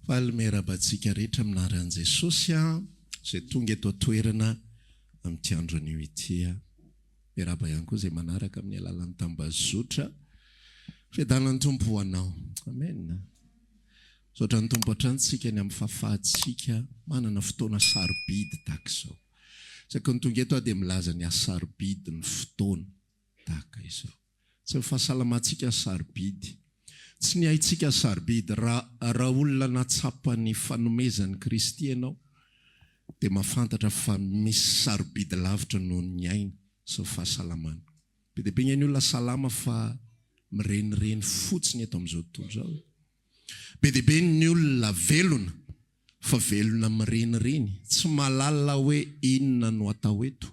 Falmerabantsika rehetra aminaran'i Jesosy izay tonga eto toerana amin'ity andro anio ity. Miaraba ihany koa izay manaraka amin'ny alalan'ny tambazotra. Fiadanan'ny Tompo ho anao. Amen. Saotra ny Tompo hatrantsika ny amin'ny fahafahantsika manana fotoana sarobidy tahaka izao. Saika ny tonga eto dia milaza ny asarobidy ny fotoana tahaka izao. Tsy ny fahasalamantsika sarobidy. Tsy ny haitsika sarobidy raha olona natsapa ny fanomezan'ny Kristy ianao dia mahafantatra fa misy sarobidy lavitra noho ny aina sy ny fahasalamana. Be dia be ny olona salama fa mirenireny fotsiny eto amin'izao tontolo izao. Be dia be ny olona velona fa velona mirenireny, tsy mahalala hoe inona no atao eto,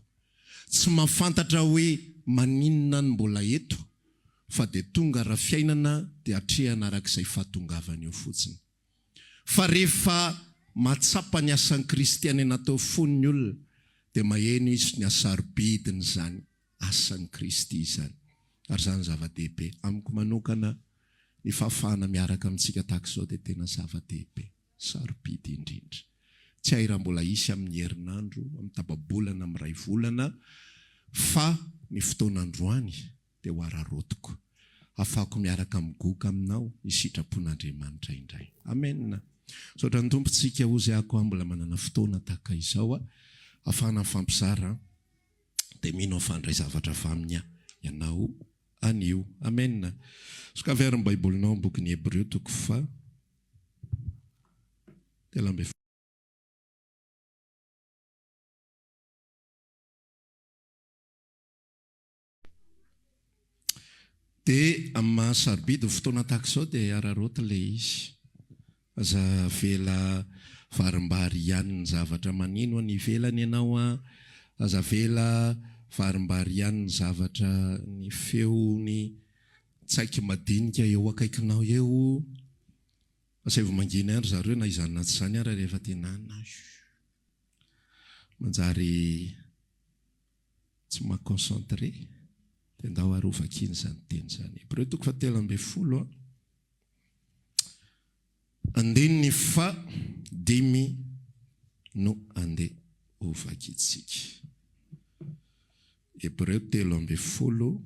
tsy mahafantatra hoe maninona no mbola eto, fa dia tonga raha fiainana dia hatrehana arak'izay fahatongavany eo fotsiny. Fa rehefa matsapa ny asan'ny Kristy any natao fon'ny olona dia maheno izy ny asarobidiny izany asan'ny Kristy izany. Ary izany zava-dehibe. Amiko manokana ny fahafahana miaraka amintsika tahaka izao dia tena zava-dehibe, sarobidy indrindra. Tsy hay raha mbola isy amin'ny herinandro, amin'ny tababolana, amin'ny ray volana, fa ny fotoana androany dia ho ararotiko. Afahako miaraka migoka aminao ny sitrapon'Andriamanitra indray. Amen. Saotra ny tompontsika ozy ako mbola manana fotoana tahaka izao, afahana mifampizara dia mino afandray zavatra avy aminy ianao anio. Amen. Sokavery ny baibolinao amin'ny bokin'ny Hébreux toko fa telo amby dia amin'ny mahasarobidy fotoana tahaka izao dia ararota ilay izy. Aza vela varimbary ihany ny zavatra manino ny velany ianao, aza vela varimbary ihany ny zavatra ny feo ny tsaiky madinika eo akaikinao eo. Asaivo mangina ary zareo na izany na tsy izany ary rehefa tenana manjary tsy mahakonsentre dia ndao arovakiny izany teny izany. Hébreux toko fa telo amby folo andininy fa dimy no andeha ovakitsika. Hébreux telo amby folo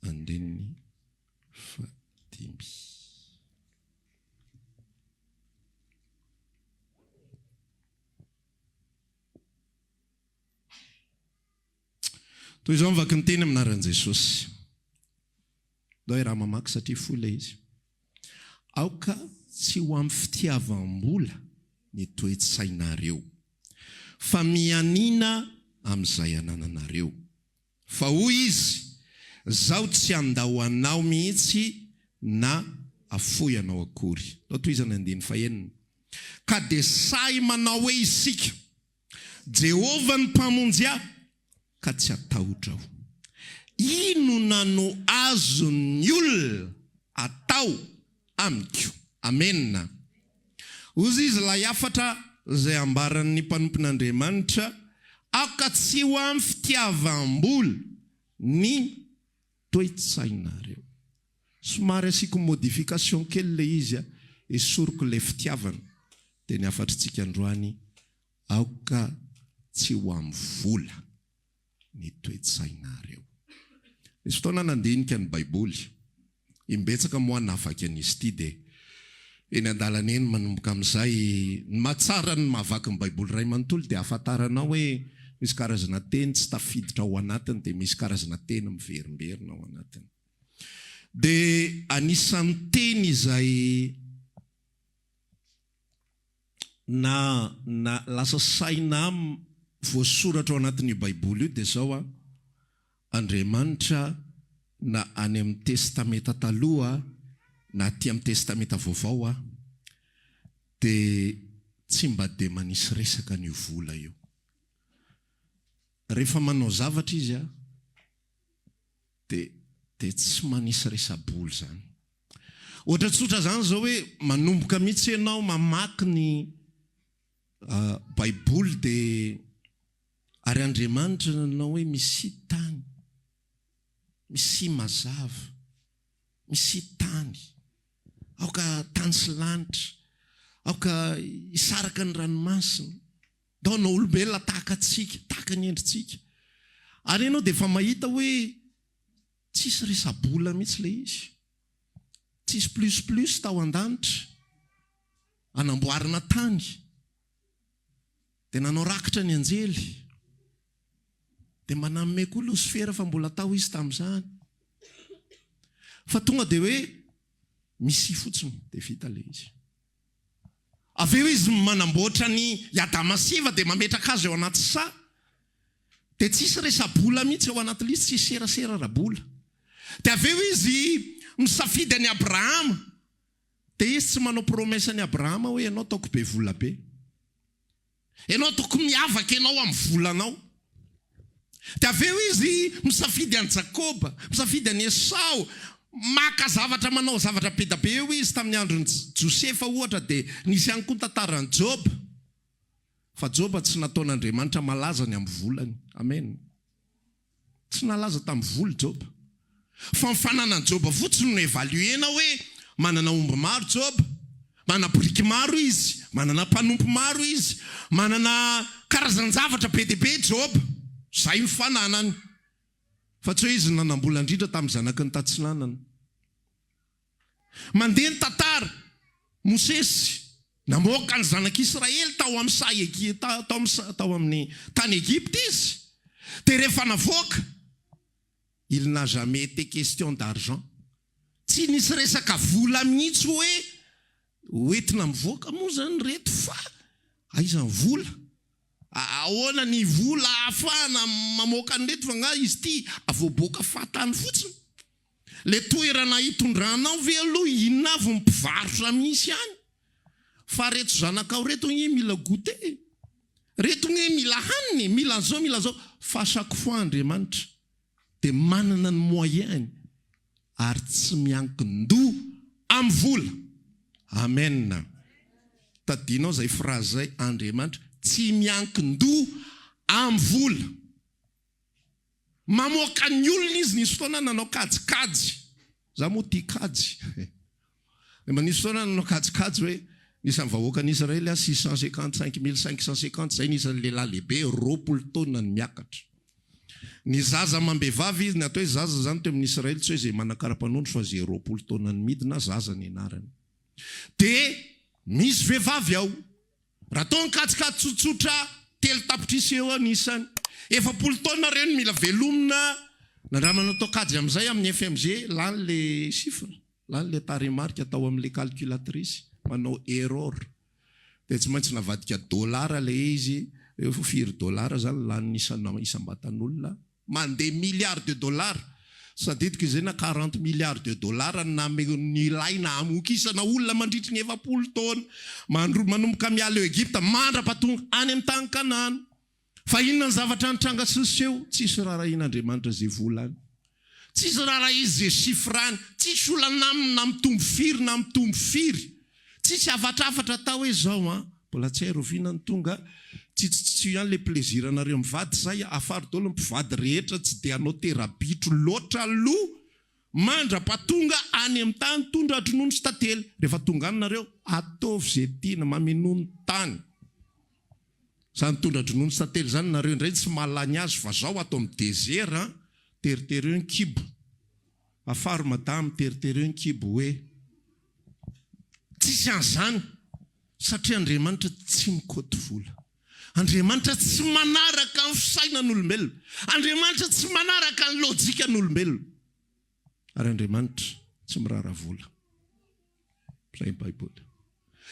andininy fa dimy. Toy izao mivaky ny teny aminaran'i Jesosy. Dao raha mamaky satria fohy ilay izy. Aoka tsy ho amin'ny fitiavam-bola ny toe-tsainareo, fa mianina amin'izay anananareo. Fa hoy izy, zaho tsy andao anao mihitsy na afoy anao akory. Dao toy izany andiny fahenina. Ka dia say manao hoe isika, Jehovah ny mpamonjy ahy, ka tsy atahotra aho. Inona no azon'ny olona atao amiko? Amen. Ozy izy lay afatra izay ambaran'ny mpanompon'Andriamanitra, aoka tsy ho amin'ny fitiavam-bola ny toe-tsainareo. Somary asiako modification kely ilay izy, esoriko ilay fitiavana. Dia ny afatritsika androany, aoka tsy ho amin'ny vola ny toe-tsainareo. Misy fotoana nandinika ny baiboly, imbetsaka moa nafaka an'izy ity dia eny an-dalana eny manomboka amin'izay mahatsara ny mahavaky ny baiboly ray manontolo dia ahafantaranao hoe misy karazana teny tsy tafiditra ao anatiny dia misy karazana teny miverimberina ao anatiny. Dia anisan'ny teny izay na lasa saina voasoratra ao anatin'io baiboly io dia zao Andriamanitra na any amin'ny testamenta taloha na aty amin'ny testamenta vaovao dia tsy mba dia manisy resaka an'io vola io. Rehefa manao zavatra izy dia tsy manisy resa-bola zany. Ohatra tsotra zany zao hoe manomboka mihitsy ianao mamaky ny baiboly dia ary Andriamanitra nanao hoe misy tany, misy mazava, misy tany aoka tany sy lanitra, aoka isaraka ny ranomasina. Dao na olombelona tahaka atsika, tahaka ny endritsika. Ary ianao dia efa mahita hoe tsisy resabola mihitsy le izy. Tsisy plus tao an-danitra. Anamboarina tany. Dia nanao rakitra ny anjely. Dia maname koa losifera fa mbola tao izy tamin'izany. Fa tonga dia hoe misy fotsiny dia vita le izy. Avy eo izy manamboatra ny Adamasiva dia mametraka azy eo anaty sa. Dia tsisy resabola mihitsy eo anaty lisy, tsisy serasera rabola. Dia avy eo izy misafidy any Abrahama. Dia izy tsy manao promesa any Abrahama hoe ianao taoko be vola be. Ianao taoko miavaka ianao amin'ny volanao. Dia avy eo izy misafidy any Jakoba, misafidy any Esau. Maka zavatra manao zavatra be da be eo izy tamin'ny andron'ny Josefa ohatra dia nisy ihany koa tantaran'ny Job. Fa Job tsy nataon'Andriamanitra malaza ny amin'ny volany. Amen. Tsy nalaza tamin'ny voly Job. Fa mifanana Job fotsiny no evaluena hoe manana omby maro Job, manana biriky maro izy, manana mpanompo maro izy, manana karazan-javatra be dia be Job. Zay mifananany. Fa tsy hoe izy nanambola indrindra tamin'ny zanaky ny tatsinanana. Mandeha ny tantara, Mosesy namoaka ny zanak'Israely tao amin'ny tany Egypte izy. Dia rehefa navoaka, il n'a jamais été question d'argent. Tsy nisy resaka vola mihitsy hoe hoentina mivoaka moa zany reto fa aiza ny vola? Ahoana ny vola ahafahana mamoaka ny reto fa nga izy ty avoaboaka fahatany fotsiny. Le toerana hitondranao ve aloha inona avy mpivarotra misy ihany. Fa reto zanakao reto nye mila goûté. Reto nye mila haniny, mila zao. Fa chaque fois Andriamanitra dia manana ny moyen ary tsy miankin-doha amin'ny vola. Amen. Tadinao zay phrase zay, Andriamanitra tsy miankin-doha amin'ny vola. Mamoaka ny olona izy nisy fotoana nanao kajikajy. Za moa tia kajy. Nisy fotoana nanao kajikajy hoe nisan'ny vahoaka ny Israely 655,550 zay nisan'ny lehilahy lehibe 20 taona ny miakatra. Ny zaza mambevavy izy, ny atao hoe zaza zany teo amin'ny Israely tsy hoe zay manakara-panondro fa zay 20 taona ny midina zaza ny anarany. Dia misy vehivavy ao. Raha atao ny kajikajy tsotsotra telo tapitrisa eo anisany. 70 taona reny mila velomina. Nandramana atao kajy amin'izay amin'ny FMG, lany le chiffre, lany le taremarika atao amin'le calculatrice, manao erreur. Dia tsy maintsy navadika $, le izy, firy $, zany lany isam-batan'olona. Mandeha milliards de $. Sadidiko izay na 40 milliards de $, na nilaina amokisana olona mandritry ny 70 taona. Manomboka miala eo Egypta, mandra-patonga any amin'ny tany Kanana. Fa inona ny zavatra nitranga siseho? Tsisy rarahin'Andriamanitra zay volany. Tsisy rara izy zay sifrany. Tsisy olana na mitombo firy na mitombo firy. Tsisy avatrafatra tao hoe zao mbola tsy airoviana ny tonga. Tsy ihany le plaisir anareo mivady zay afary daholo mpivady rehetra tsy dia anao terabitro loatra aloha. Mandra-patonga any amin'ny tany tondra atronono sy tantely. Rehefa tonga anareo ataovy zay tiana mamenono tany. Zany tondra dronono sy tantely zany nareo indray tsy mahalany azy fa zao atao amin'ny désert teritereo ny kibo. Afary madame teritereo ny kibo hoe tsisy an'izany satria Andriamanitra tsy mikoty vola. Andriamanitra tsy manaraka ny fisainan'olombelona. Andriamanitra tsy manaraka ny lojikan'olombelona. Ary Andriamanitra tsy mirara vola. Zay Baiboly.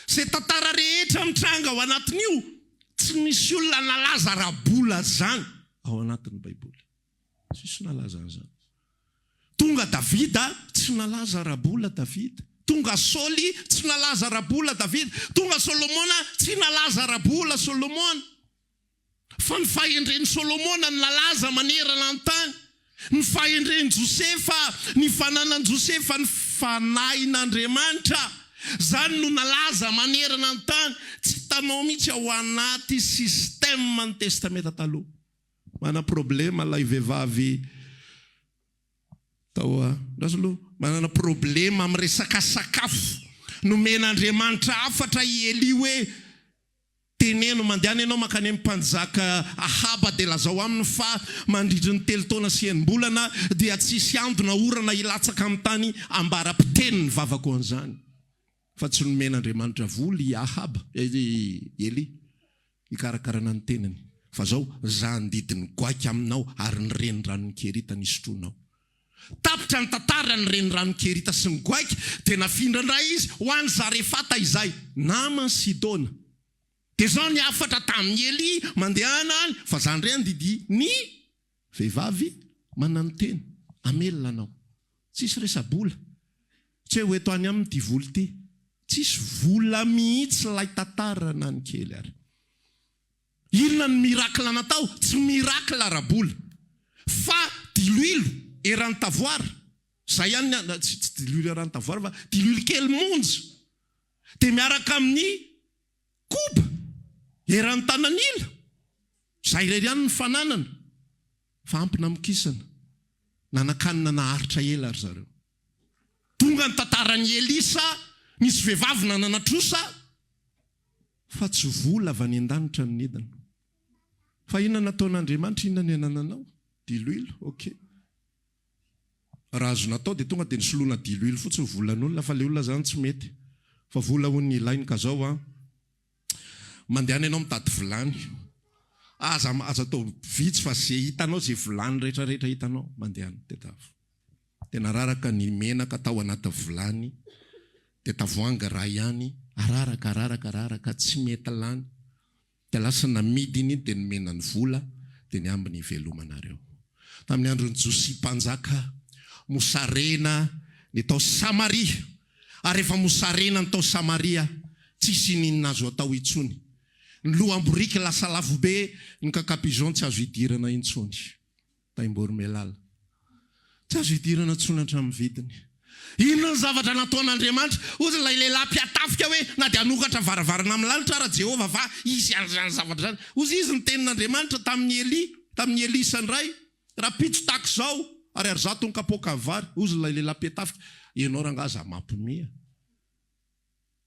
Zay tantara rehetra mitranga ao anatin'io tsy misy olona nalaza rabola zany ao anatin'ny Baiboly. Tsisy nalaza an'izany. Tonga Davida tsy nalaza rabola Davida. Tonga Saoly tsy nalaza rabola Davida. Tonga Solomona tsy nalaza rabola Solomona. Fa ny fahendren'ny Solomona nalaza manerana ny tany. Ny fahendren'ny Josefa, ny fananan'i Josefa, ny fanahin'Andriamanitra, zany no nalaza manerana ny tany. Tsy tanao mihitsy ao anaty sistema ny testamenta taloha. Mana problema lay vehivavy tao manana problema amin'ny resaka sakafo. nomen'Andriamanitra afatra i Eli hoe teneno mandehana ianao makany amin'ny mpanjaka Ahaba dia lazao aminy fa mandritry ny 3 taona sy 9 bolana dia tsisy andona orana hilatsaka amin'ny tany ambara-piteny ny vavako an'izany. Fa tsy nomen'Andriamanitra voly Ahaba Eli hikarakarana ny tenany. Fa zao zandidiny goaika aminao ary ny renirano ny Kerita nisotroanao. Tapitra ny tantara ny renirano ny Kerita sy ny goaika dia nafindra indray izy ho an'ny Zarefata izay namany Sidona. Dia zao ny afatra tamin'ny Eli mandehana any fa zany re andidi ny vehivavy manano-teny amelona anao. Tsisy resa-bola. Tsy hoe eto any amin'ny ty voly ty. Tsisy vola mihitsy lay tantara na ny kely ary. Inona ny mirakla natao? Tsy mirakla rabola. Fa diloilo eran'ny tavoara. Zay ihany tsy diloilo eran'ny tavoara fa diloilo kely monja. Dia miaraka amin'ny koba eran'ny tanan'ila. Zay irery ihany ny fananana. Fa ampina mikisana. Nanakanina naharitra ela ry zareo. Tonga ny tantaran'ny Elisa, nisy vehivavy nananatrosa, fa tsy vola avy any an-danitra ny nedana. Fa inona nataon'Andriamanitra, inona ny anananao? Diloilo, ok. Raha azo natao dia tonga dia nisoloana diloilo fotsiny volan'olona, fa ilay olona zany tsy mety. Fa vola ho ny ilainy ka zao mandehana ianao mitady vilany. Aza atao vitsy fa zay hitanao, zay vilany rehetrarehetra hitanao, mandehana tetavo. Dia nararaka ny menaka tao anaty vilany, dia tavoahangy ray ihany, araraka tsy mety lany. Dia lasa namidiny dia nomena ny vola, dia ny ambiny ivelomanareo. Tamin'ny andron'ny Josia mpanjaka, mosarena ny tao Samaria. Ary rehefa mosarena ny tao Samaria, tsisy ninona azo atao intsony. Ny lohamborika lasa lavo be, ny kakapizon tsy azo hidirana intsony. Taimbory melala. Tsy azo hidirana intsony hatramin'ny vidiny. Inona ny zavatra nataon'Andriamanitra? Ozy ilay lehilahy mpiatafika hoe na dia hanokatra varavarana amin'ny lanitra ara Jehova va izy zany zavatra zany. Ozy izy ny tenin'Andriamanitra tamin'ny Elisa ndray, raha pitso tako zao ary zato ny kapoaka vary. Ozy ilay lehilahy mpiatafika, ianao rangaza mampimea.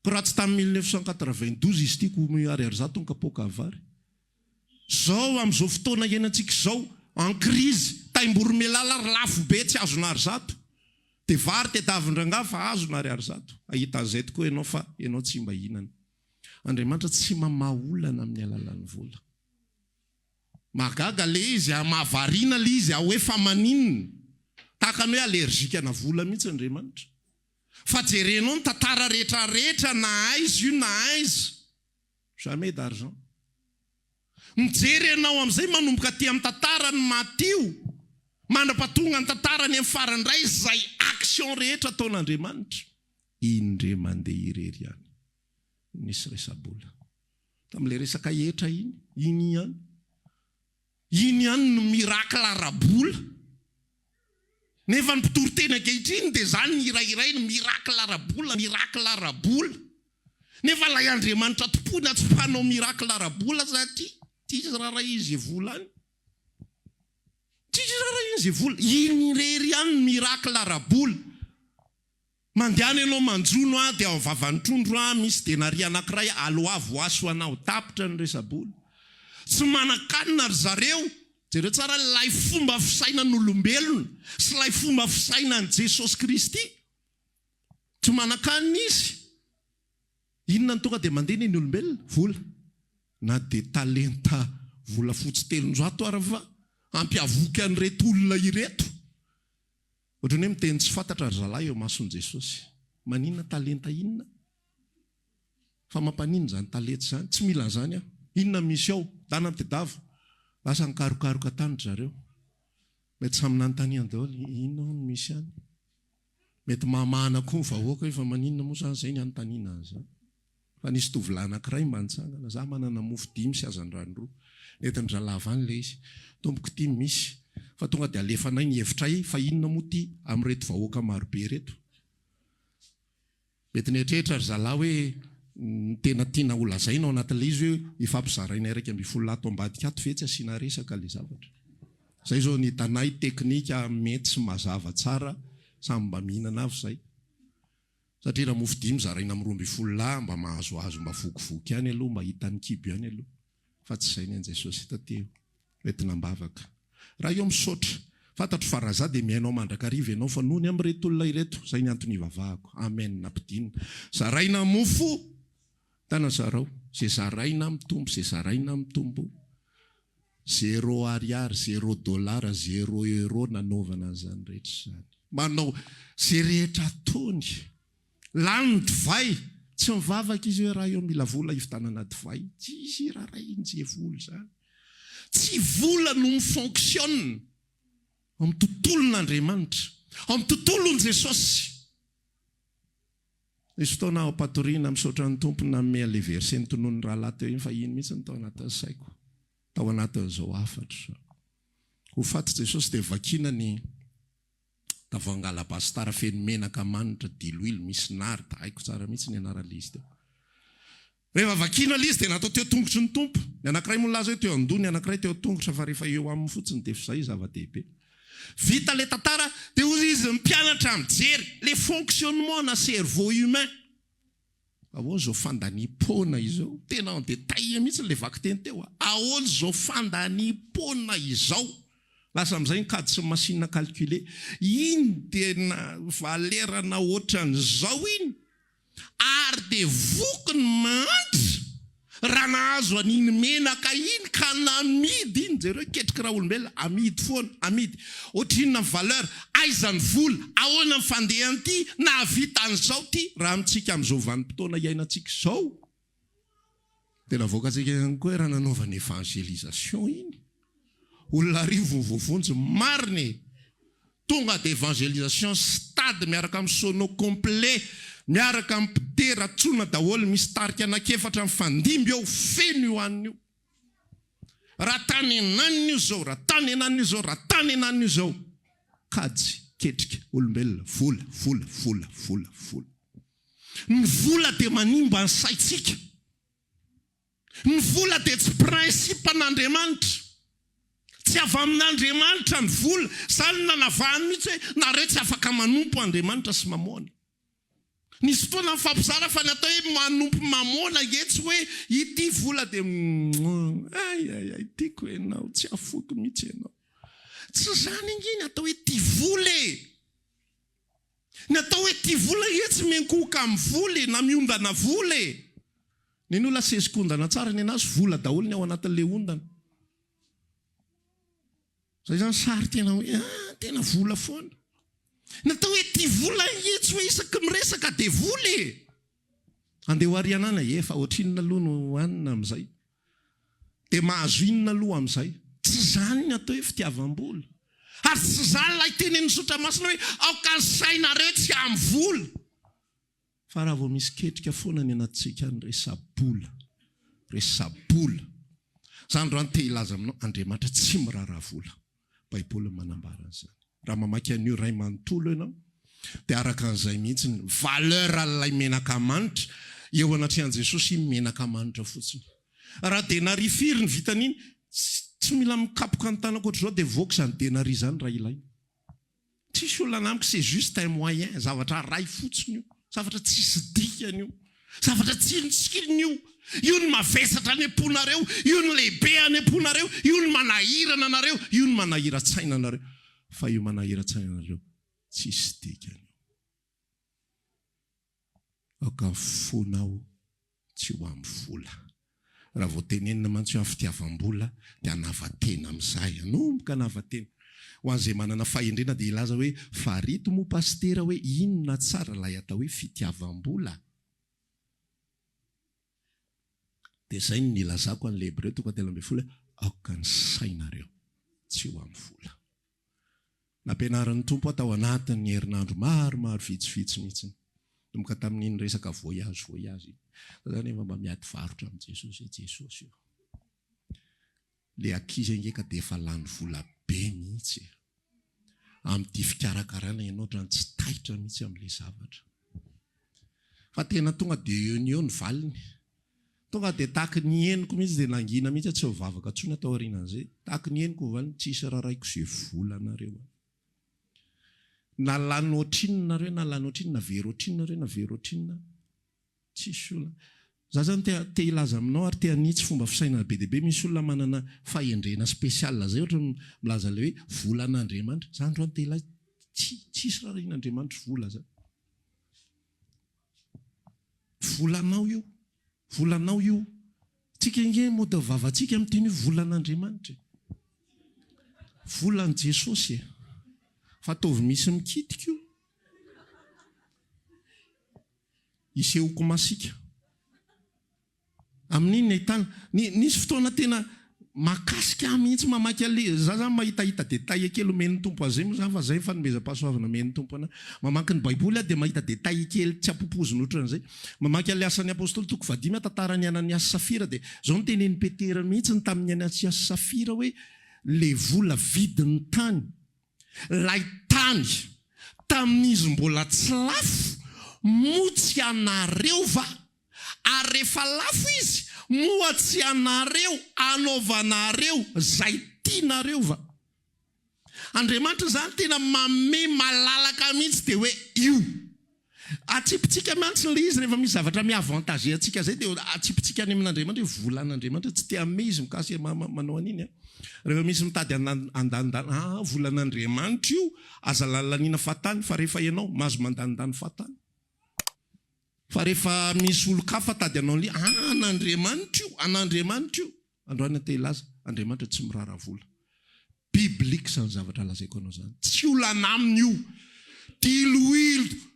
Raha tsy tamin'ny 1992 izy tiako ary zato ny kapoaka vary. Zao amin'izao fotoana iainantsika zao, en crise, taimbory melala ary lafo be tsy azo na zato. Dia vary tetavin-dranga fa azo na zato. Ahita an'izay tokoa ianao fa ianao tsy mba hinana. Andriamanitra tsy mamaolana amin'ny alalan'ny vola. Magaga le izy, mahavariana le izy, hoe fa maninona. Tahaka ny hoe allergique na vola mihitsy Andriamanitra. Fa jerenao ny tantara rehetrarehetra na aiza io na aiza. Jamais d'argent. Mijery ianao amin'izay manomboka aty amin'ny tantara ny Matio. Mandra-patonga ny tantarany amin'ny farany indray izay action rehetra ataon'Andriamanitra. Indre mandeha irery ihany. Nisy resa-bola. Tamin'ilay resaka hetra iny ihany. Iny ihany no mirakla rabola. Nefa ny mpitory-teny ankehitriny dia zany ny irairay ny mirakla rabola. Nefa ilay Andriamanitra tompony tsy mpanao mirakla rabola satria tsisy rara izy volany. Tsisy rara izy vola. Iny irery ihany ny mirakla rabola. Mandehana ianao manjono dia ao vavan'ny trondro misy denari anankiray aloavo aso anao tapitra ny resa-bola. Tsy manan-kanina ry zareo. Jereo tsara ilay fomba fisaina n'olombelona sy ilay fomba fisaina ny Jesosy Kristy. Tsy manan-kanina izy. Inona ny tonga dia mandeha ny olombelona? Vola. Na dia talenta vola fotsy 300 ary fa ampiavoky an'ireto olona ireto. Ohatrany hoe miteny tsy fantatra ry zalahy eo mason'i Jesosy. Maninona talenta inona? Fa mampanino zany talenta zany? Tsy mila zany aho. Inona misy ao? Dana tedavo. Lasa nikarokaroka tany zareo. Mety samy nanontaniany daholo, inona no misy any? Mety mamana koa ny vahoaka hoe fa maninona moa zany zay ny anontaniana zany. Fa nisy tovolahy anankiray manitsangana, za manana mofo 5 sy azan-drano 2. Nentin-dralava any le izy. Tomboko 10 misy. Fa tonga dia alefanay ny hevitray fa inona moa ty amin'ireto vahoaka marobe reto. Mety nietrehitra ry zalahy hoe tena tiana olazaina ao anatin'ilay izy hoe ifampizaraina 1.7 ato ambadika ato ve tsy asiana resaka le zavatra. Zay zao ny tanay teknika mety sy mazava tsara samy mba mihinana avy zay. satria raha mofo 5 zaraina amin'ny 12 lahy mba mahazoazo mba vokivoky ihany aloha mba hitany kibo ihany aloha fa tsy izay ny Jesosy tateo entina mbavaka raha eo misaotra fantatro fa raha za dia mihainao mandrakariva ianao fa nohony amin'reto olona ireto zay ny antony ivavahako amen nampidinina zaraina mofo tana zarao zay zaraina mitombo zay zaraina mitombo 0 ariary 0 dolara 0 euro nanaovana zany rehetra zany manao zay rehetra ataony lany divay tsy mivavaka izy hoe raha eo mila vola ivitanana divay tsy izy raha inje vola zany tsy vola no mifonctionne amin'ny tontolon'Andriamanitra amin'ny tontolon'i Jesosy nisy fotoana ao patoriana misaotra ny tompony nanome le verset notonony rahalahy teo iny fa iny mihitsy ny tao anatin'ny saiko tao anatin'izao afatra ho faty Jesosy dia vakina ny tavoahangy alabastara feno menaka manitra diloilo misy nary da haiko tsara mihitsy ny anarana izy teo rehefa vakina izy dia natao teo tongotry ny tompo ny anankiray molaza hoe teo andony ny anankiray teo tongotra fa rehefa eo amin'ny fotsiny dia zay zava-dehibe vita le tantara dia hozy izy mpianatra mijery le fonctionnement na cerveau humain ahoana zao fandanipona izao tena en détail mihitsy le vaky teny teo ahoana zao fandanipona izao lasa amin'izay nikady sy machine calculer iny tena valerana ohatran'izao iny ary dia vokiny mantra raha nahazo an'iny menaka iny ka namidy iny jereo ketriky raha olombelona amidy foana amidy ohatrinona valeur aizany vola ahoana ny fandehany ity nahavita an'izao ty raha amintsika amin'izao vanim-potoana iainantsika izao tena voakantsika ihany koa raha nanaovana évangélisation iny olona arivo vovonjy mariny tonga de évangélisation stade miaraka amin'ny sono complet miaraka amin'ny mpitera tsona daholo misy tarika anakefatra amin'ny fandimby eo feno io anio raha tany enaniny io zao raha tany enaniny io zao raha tany enaniny io zao kajy ketrika olombelona vola ny vola dia manimba ny saitsika ny vola dia tsy principe an'Andriamanitra tsy avy amin'Andriamanitra ny vola zany nanavahany mihitsy hoe nareo tsy afaka manompo Andriamanitra sy mamona nisy fotoana mifampizara fa natao hoe manompo mamona etsy hoe ity vola dia ay tiako ianao tsy afoky mihitsy ianao tsy zany inginy atao hoe ty vola natao hoe ty vola etsy menkoka amin'ny vola na miondana vola ny olona sezikondana tsara ny anazy vola daholo ny ao anatin'le ondana zay zany sary tena hoe tena vola foana natao hoe ty vola etsy hoe isaky miresaka dia vola andeha ho arianana efa ohatrinona aloha no hanina amin'izay dia mahazo inona aloha amin'izay tsy zany ny atao hoe fitiavam-bola ary tsy zany lay tenen'ny sotramasina hoe aoka ny sainareo tsy amin'ny vola fa raha vao misy ketrika foana ny anatintsika ny resabola zany raha te hilaza aminao Andriamanitra tsy miraharaha vola Baiboly manambara an'izany raha mamaky an'io ray manontolo ianao dia araka an'izay mihitsy ny valeur alay menaka manitra eo anatrehan'i Jesosy iny menaka manitra fotsiny raha denarifiry ny vitan'iny tsy mila mikapoka ny tanako ohatr'izao dia voaka izany denari zany raha ilaina tsisy olona amiko c'est juste un moyen zavatra ray fotsiny io zavatra tsisy dikany io zavatra tsinitsiny io ny mavesatra any amponareo io ny lehibe any amponareo io ny manahirana anareo io ny manahira-tsaina anareo fa io manahira-tsaina anareo tsisy dikany aoka fonao tsy ho amin'ny vola raha vao tenenina mantsy ho amin'ny fitiavam-bola dia hanavatena amin'izay anomboka hanavatena ho an'izay manana fahendrena dia ilaza hoe farito mo pastera hoe inona tsara lay atao hoe fitiavam-bola dia zay ny nilazako an'le Hébreu 11 aoka ny sainareo tsy ho amin'ny vola nampianaran'ny tompo atao anatin'ny herinandro maromaro vitsivitsy mihitsy nomboka tamin'iny resaka voyage zany efa mba miady varotra amin'ny Jesosy io le akizy angeka dia efa lany vola be mihitsy amin'ity fikarakarana ianao ohatrany tsy taitra mihitsy amin'le zavatra fa tena tonga dia eo ny valiny tonga dia tahaky ny henoko mihitsy dia nangina mihitsy tsy mivavaka tsony atao aorianan'izay tahaky ny henoko valiny tsisy raha raiko izay vola anareo nalanoatrinonareo nalanoatrinona verotrinonareo na verotrinona tsisy olona za zany te ilaza aminao ary te anitsy fomba fisainana be diabe misy olona manana fahendrena spesiala zay ohatra milaza le hoe volan'Andriamanitra za androany te ilaza tsisy raha in'Andriamanitra vola za volanao io tsika inge mode vavantsika amin'teny hoe volan'Andriamanitra volan'i Jesosy fa ataovy misy mikitika io isehoko masika amin'iny ahitana nisy fotoana tena makasika mihitsy mamaky ale za zany mahitahita détail kely omen'ny tompo azay moa zany fa zay fanomeza-pahasoavana omen'ny tompo ana mamaky ny baiboly dia mahita détail kely tsy ampopoziny ohatran'izay mamaky ale asan'ny apôstôly toko 5 tantarany Ananiasy Safira dia zao no tenen'ny Petera mihitsy ny tamin'ny Ananiasy Safira hoe le vola vidin'ny tany lay tany tamin'izy mbola tsy lafo motsy anareo va ary rehefa lafo izy moatsy anareo anaovanareo zay tianareo va Andriamanitra zany tena mame malalaka mihitsy dia hoe io atsipitsika mantsy le izy rehefa misy zavatra miavantage atsika zay dia atsipitsika any amin'Andriamanitra hoe volan'Andriamanitra tsy te ame izy mikasy manao an'iny rehefa misy mitady andanindany volan'Andriamanitra io aza lalaniana fatany fa rehefa ianao mahazo mandanindany fatany fa rehefa misy olo-kafa tady anao li an'Andriamanitra io androany te ilaza Andriamanitra tsy mirara vola biblika zany zavatra lazaiko anao zany tsy olana aminy io tiloilo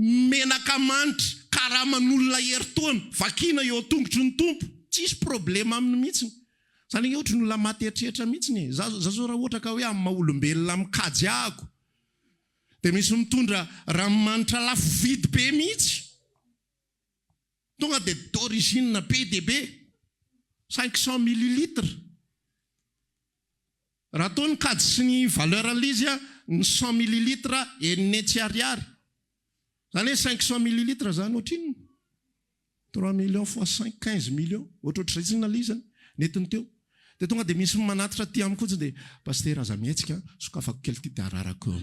menaka manitra karaha man'olona heritaona vakina eo tongotry ny tompo tsisy problema aminy mihitsiny zany iny ohatra ny olona maty eritreritra mihitsiny za zao raha ohatra ka hoe amin'ny maha-olombelona mikajy ahako dia misy mitondra ranomanitra lafo vidy be mihitsy tonga dia d'origine be dia be 500 millilitres raha toa ny kajy sy ny valeur an'izy ny 100 millilitres enetsy ariary zany hoe 500 millilitres zany ohatrinony 3 millions fois 5 15 millions ohatrohatry zay tsiny alizany netiny teo dia tonga dia misy manatitra ty aminy kotsy dia paster aza mihetsika sokafako kely ty dia ararako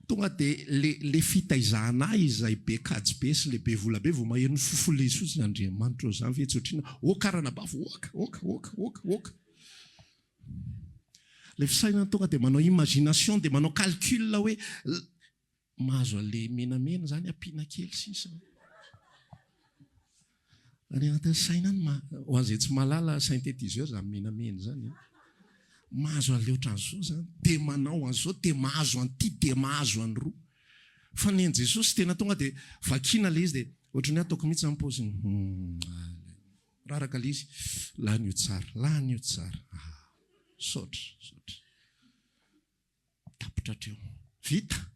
tonga dia le fitaizana izay be kajy be sy le be vola be vao maheno ny fofole sotsiny Andriamanitra zany ve tsy ohatrina okarana bafo oka le fisainana tonga dia manao imagination dia manao calcul hoe mahazo ale menamena zany ampiana kely sisa any anatin'ny sainany ho an'izay tsy malala synthétiseur zany menamena zany mahazo an'le ohatran'izao zany dia manao an'izao dia mahazo an'ity dia mahazo an'ny roa fa ny an'i Jesosy tena tonga dia vakina le izy dia ohatrany ataoko mihitsy amin'ny paoziny raraka le izy lany io tsara sotra tapitra treo vita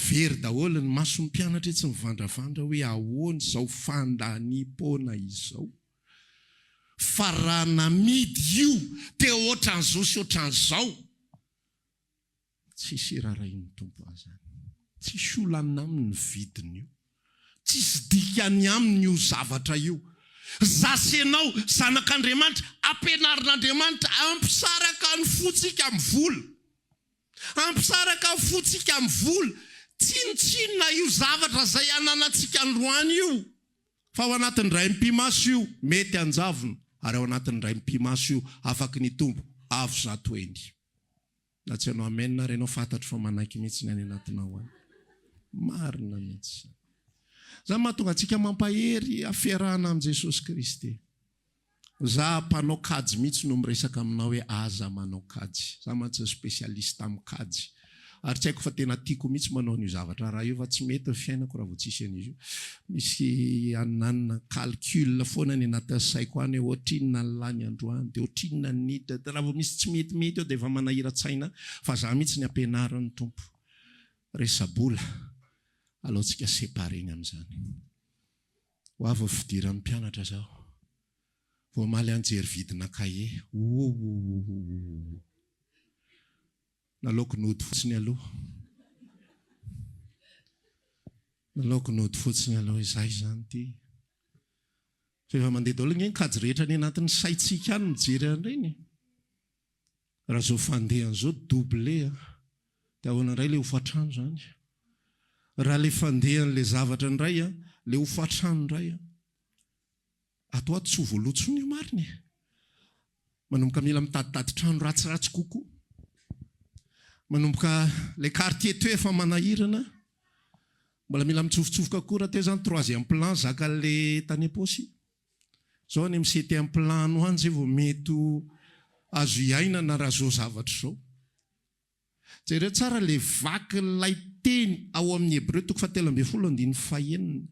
very daholo ny mason'ny mpianatra tsy mivandravandra hoe ahoana izao fandanimpona izao fa raha namidy io dia ohatran'izao sy ohatran'izao tsisy rarahin'ny tompo azany tsisy olana aminy vidiny io tsisy dikany aminy io zavatra io zasenao zanak'Andriamanitra ampianarin'Andriamanitra ampisaraka ny fotsika amin'ny vola ampisaraka ny fotsika amin'ny vola tsinotsinona io zavatra zay ananantsika androany io fa ao anatin'ny ray mpimaso io mety anjavona ary ao anatin'ny ray mpimaso io afaky ny tompo avo zato endy na tsy anao amenina ary ianao fantatro fa manaiky mihitsy ny any anatinao any marina mihitsy zany mahatonga antsika mampahery afiarahana amin'i Jesosy Kristy za mpanao kajy mihitsy no miresaka aminao hoe aza manao kajy za mantsy spesialista amin'ny kajy ary tsy haiko fa tena tiako mihitsy manao ny zavatra raha io fa tsy mety ny fiainako raha vao tsisy an'izy io misy ananina calcul foana ny anaty saiko any ohatrinona ny lany androany dia ohatrinona ny niditra raha vao misy tsy metimety eo dia efa manahira-tsaina fa za mihitsy ny ampianaran'ny tompo resabola alohantsika separeny amin'izany ho avy fidiran'ny mpianatra zao vao maly anjery vidina kaye nalaoko nody fotsiny aloha izay zany ty fa efa mandeha daholo ny kajy rehetra ny anatin'ny saitsika any mijery an'ireny raha zao fandehan'izao doublé dia ahoana indray ilay ho fatrano zany. Raha le fandehan'ilay zavatra indray a, le ho fatrano indray a, ato ato tsy ho voalotsony io mariny. Manomboka mila mitaditady trano ratsiratsy kokoa. Manomboka le quartier teo efa manahirana. Mbola mila mitsofontsofoka koa raha teo zany troisième plan zaka le tany am-paosy. Zao any amin'ny septième plan ho any zay vao mety azo iaina na raha zao zavatra zao. Jereo tsara le vakin'ilay teny ao amin'ny Hébreu 7:15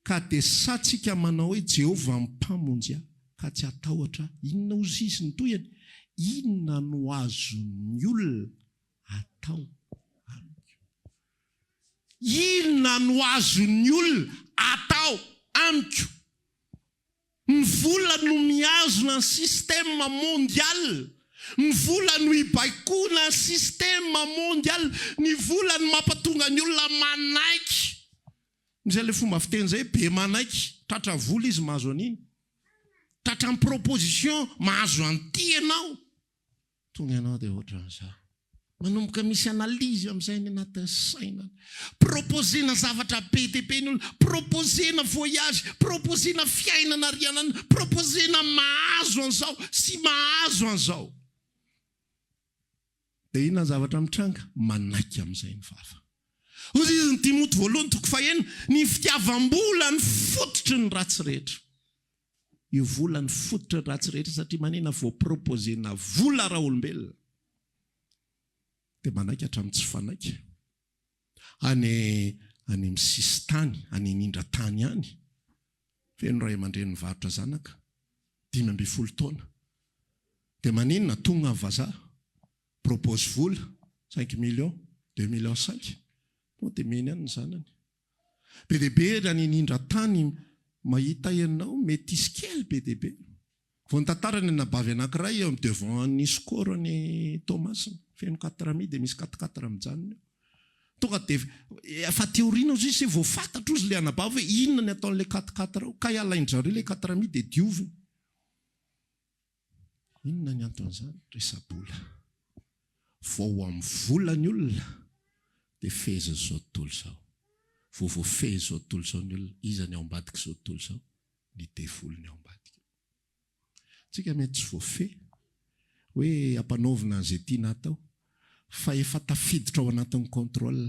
ka dia satsika manao hoe Jehovah mpamonjy ahy ka tsy atahotra. Inona ozy izy ny toyany? Inona no azon'ny olona atao amiko? Inona no azon'ny olona atao amiko? Ny vola no miazona ny sistema mondial. Ny vola no ibaikoana ny sistema mondial. Ny vola no mampatonga ny olona manaiky. Izay le fomba fiteny zay be manaiky. Tratra vola izy mahazo an'iny. Tratra ny proposition mahazo an'ity ianao. Tonga ianao dia ohatran'izao. Manomboka misy analizy amin'izay ny anaty saina. Proposena zavatra be dia be ny olona. Proposena voyage. Proposena fiainana rianana. Proposena mahazo an'izao sy mahazo an'izao. Dia inona zavatra mitranga? Manaiky amin'izay ny vava. Ozy izy ny Timoty 1:1, ny fitiavam-bola ny fototry ny ratsy rehetra. Io vola ny fototry ny ratsy rehetra satria manina vao proposena vola raha olombelona. Dia manaiky hatramin'ny tsy fanaiky. Any amin'ny sisitany, any anindra tany any. Feno ray aman-dreny nivarotra zanaka 15 taona. Dia maninona tonga ny vazaha. Propose vola 5 millions, 2 millions 5. Dia meny any ny zanany. Be dia be raha ny anindra tany mahita ianao mety isy kely be dia be. Vao nitantarany nabavy anankiray eo devant ny skorany Thomas. Feno 4 dia misy 4 mijanona. Tonga dia efa teoriana ozy izy vao fantatra ozy le anabavy hoe inona ny ataon'ilay 4 ao. Ka ialain'izareo ilay 4 dia dioviny. Inona ny anton'izany? Resa-bola. Vao amin'ny vola ny olona dia feza zao tontolo izao. Vao feza zao tontolo izao ny olona, iza ny ao ambadika zao tontolo izao? Ny devoly ny ao ambadika. Tsika mety tsy voafehy hoe hampanaovina an'izay tiana atao, fa efa tafiditra ao anatin'ny contrôle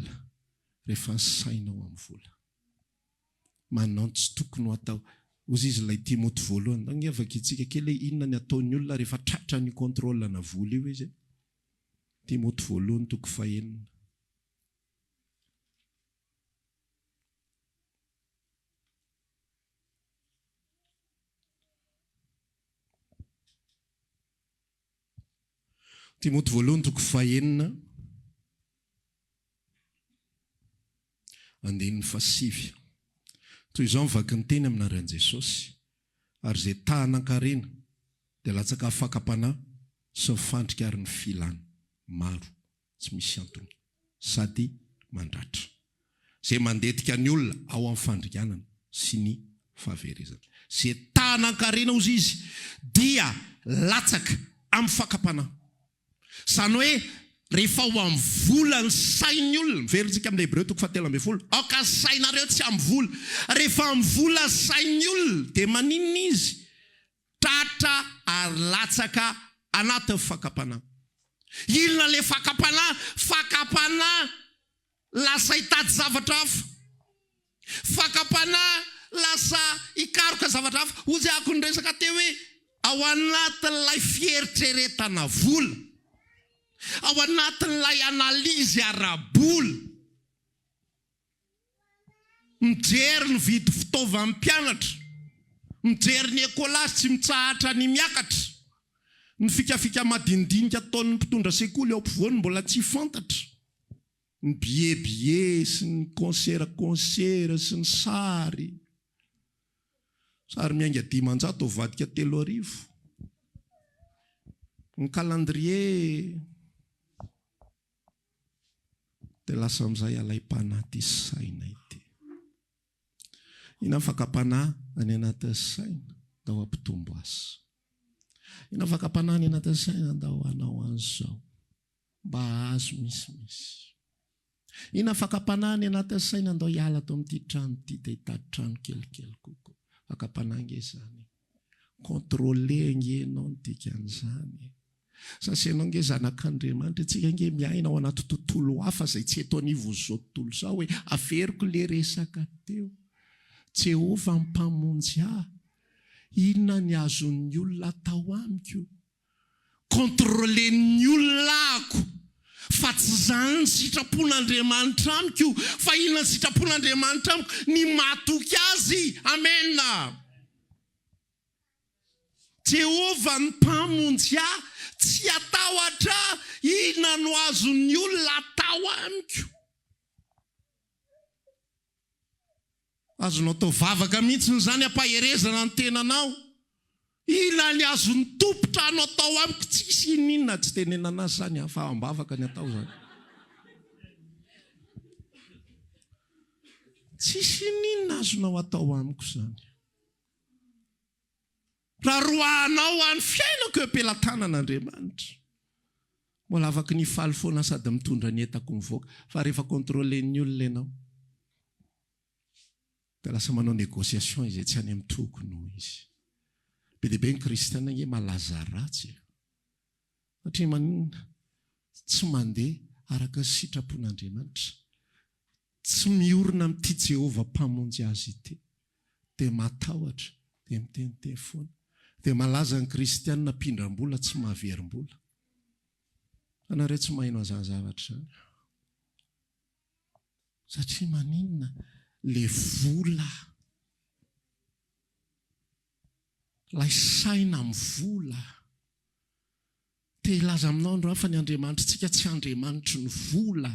rehefa ny sainao amin'ny vola. Manao tsy tokony ho atao. Ozy izy ilay Timoty 1, angevaka itsika kely inona ny ataon'ny olona rehefa tratra ny contrôle na vola io izy. Timoty 1:1. Timoty 1:1. Andininy 7. Toy izao mivaky ny teny aminaran'i Jesosy. Ary izay tahanan-karena dia latsaka afaka-panahy sy mifandrika ary ny filana. Maro, tsy misy antony, sady mandratra. Izay mandetika ny olona ao amin'ny fandrikanana sy ny fahaverezana. Izay tahanan-karena ozy izy dia latsaka amin'ny fakapanahy. Zany hoe rehefa ao amin'ny vola ny sain'ny olona, miveritsika amin'ny Hébreu 7:10, aoka sainareo tsy amin'ny vola. Rehefa amin'ny vola sain'ny olona dia maninona izy? Tratra ary latsaka anatin'ny fakapanahy. Ilona le fakapanahy? Fakapanahy lasa hitady zavatra hafa. Fakapanahy lasa hikaroka zavatra hafa. Ozy ako ny resaka teo hoe ao anatin'ilay fieritreretana vola, ao anatin'ilay analizy ara-bola, mijery ny vidy fitaovan'ny mpianatra, mijery ny ekôlasy tsy mitsahatra ny miakatra, ny fikafika madinidinika ataon'ny mpitondra sekoly ao ampovoany mbola tsy fantatra, ny billet sy ny concert sy ny sary miainga 500 ao vadika 3,000, ny calendrier dia lasa amin'izay alay-panahy saina ity. Ina fakapanahy any anaty saina da ho ampitombo azy. Ina fakapanahy any anaty saina da ho anao an'izao. mba azo misimisy. Ina fakapanany anaty saina andao hiala atao amin'ity trano ity dia hitady trano kelikely kokoa. Fakapanange izany. Contrôler nge ianao ny dikan'izany. Sasy ianao nge zanak'Andriamanitra, tsika nge miaina ao anaty tontolo hafa izay tsy eto anivo zao tontolo zao hoe averiko le resaka teo. Jehova mpamonjy ahy. Inona ny azon'ny olona atao amiko? Contrôler ny olona ako. Fa tsy zany ny sitrapon'Andriamanitra amiko, fa inona ny sitrapon'Andriamanitra amiko? Ny matoky azy. Amen. Jehova ny mpamonjy ahy, tsy atahotra. Inona no azon'ny olona atao amiko? Azonao atao vavaka mihitsy zany ampaherezana ny tenanao. Inona ny azon'ny tompotrano atao amiko? Tsisy inona tsy tenenana azy zany, fa ambavaka ny atao zany. Tsisy inona azonao atao amiko zany. Raha roanao any fiainako am-pelatanan'Andriamanitra, mbola afaka ny faly foana sady mitondra ny entako mivoaka. Fa rehefa contrôler ny olona ianao, dia lasa manao négociation izay tsy any amin'ny tokony hoy izy. Be dia be ny kristiana nge malaza ratsy. Satria maninona? Tsy mandeha araka sitrapon'Andriamanitra. Tsy miorina amin'ity Jehova mpamonjy azy ity. Dia matahotra, dia miteniteny foana. Dia malaza ny kristiana pindram-bola tsy mahaverim-bola. Anareo tsy maheno an'izany zavatra zany. Satria maninona? Le vola. Lay saina amin'ny vola. Te hilaza aminao andro fa ny Andriamanitrantsika tsy Andriamanitry ny vola.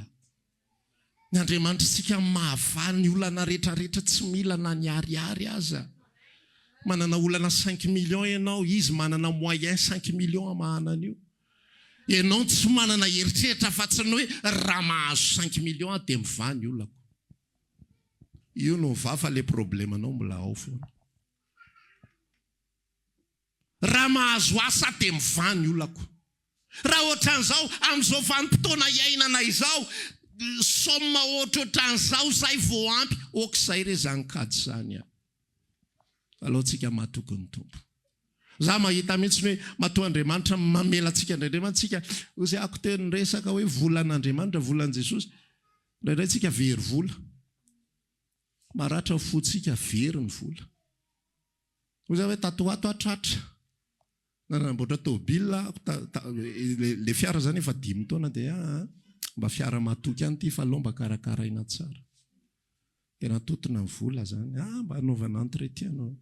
Ny Andriamanitrantsika mahavaly ny olana rehetrarehetra, tsy mila na ny ariary aza. Manana olana 5 millions ianao, izy manana moyen 5 millions amahanan'io. Ianao tsy manana heritreritra fa tsy ny hoe raha mahazo 5 millions dia mivaha ny olako. Io no vafa le problemanao mbola ao foana. Raha mahazo asa dia mivaha ny olako. Raha ohatran'izao amin'izao vanim-potoana iainana izao, soma ohatrohatran'izao zay vao ampy, okizay re zany-kady zany aho. Alohantsika mahatoky ny tompo. Za mahita mihitsy hoe matoa Andriamanitra mamela antsika Andriamanitra, izay ako teny resaka hoe volan'Andriamanitra, volan'i Jesosy. Indraindray tsika very vola. Maratra fotsika very ny vola. Oza hoe tatoato atratra. Nanamboatra tôbila, le fiara zany efa 5 taona dia mba fiara matoky ihany ity fa aloha mba karakaraina tsara. Tena totona ny vola zany. Mba hanaovana entretien.